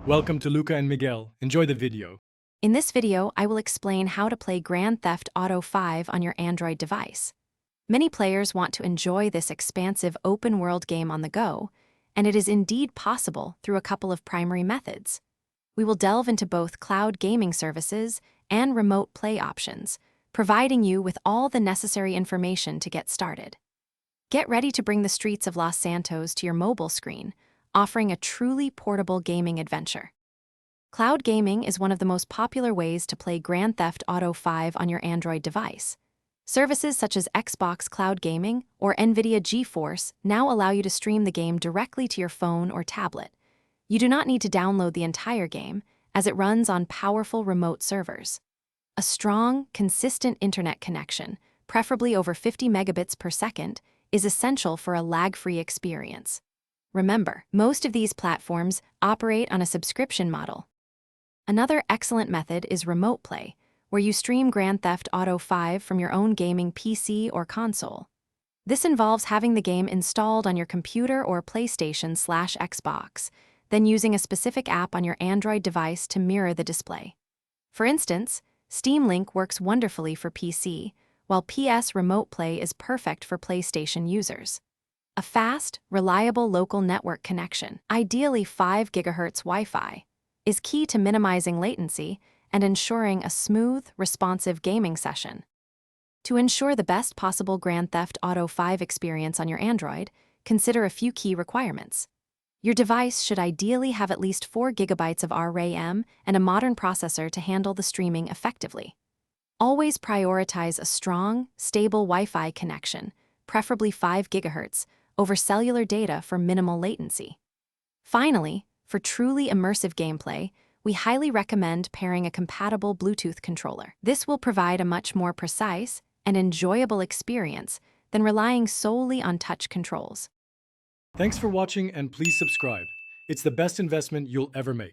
Welcome to Luca and Miguel. Enjoy the video. In this video, I will explain how to play Grand Theft Auto 5 on your Android device. Many players want to enjoy this expansive open-world game on the go, and it is indeed possible through a couple of primary methods. We will delve into both cloud gaming services and remote play options, providing you with all the necessary information to get started. Get ready to bring the streets of Los Santos to your mobile screen, offering a truly portable gaming adventure. Cloud gaming is one of the most popular ways to play Grand Theft Auto 5 on your Android device. Services such as Xbox Cloud Gaming or NVIDIA GeForce now allow you to stream the game directly to your phone or tablet. You do not need to download the entire game, as it runs on powerful remote servers. A strong, consistent internet connection, preferably over 50 megabits per second, is essential for a lag-free experience. Remember, most of these platforms operate on a subscription model. Another excellent method is remote play, where you stream Grand Theft Auto 5 from your own gaming PC or console. This involves having the game installed on your computer or PlayStation/Xbox, then using a specific app on your Android device to mirror the display. For instance, Steam Link works wonderfully for PC, while PS Remote Play is perfect for PlayStation users. A fast, reliable local network connection, ideally 5 GHz Wi-Fi, is key to minimizing latency and ensuring a smooth, responsive gaming session. To ensure the best possible Grand Theft Auto 5 experience on your Android, consider a few key requirements. Your device should ideally have at least 4 GB of RAM and a modern processor to handle the streaming effectively. Always prioritize a strong, stable Wi-Fi connection, preferably 5 GHz, over cellular data for minimal latency. Finally, for truly immersive gameplay, we highly recommend pairing a compatible Bluetooth controller. This will provide a much more precise and enjoyable experience than relying solely on touch controls. Thanks for watching and please subscribe. It's the best investment you'll ever make.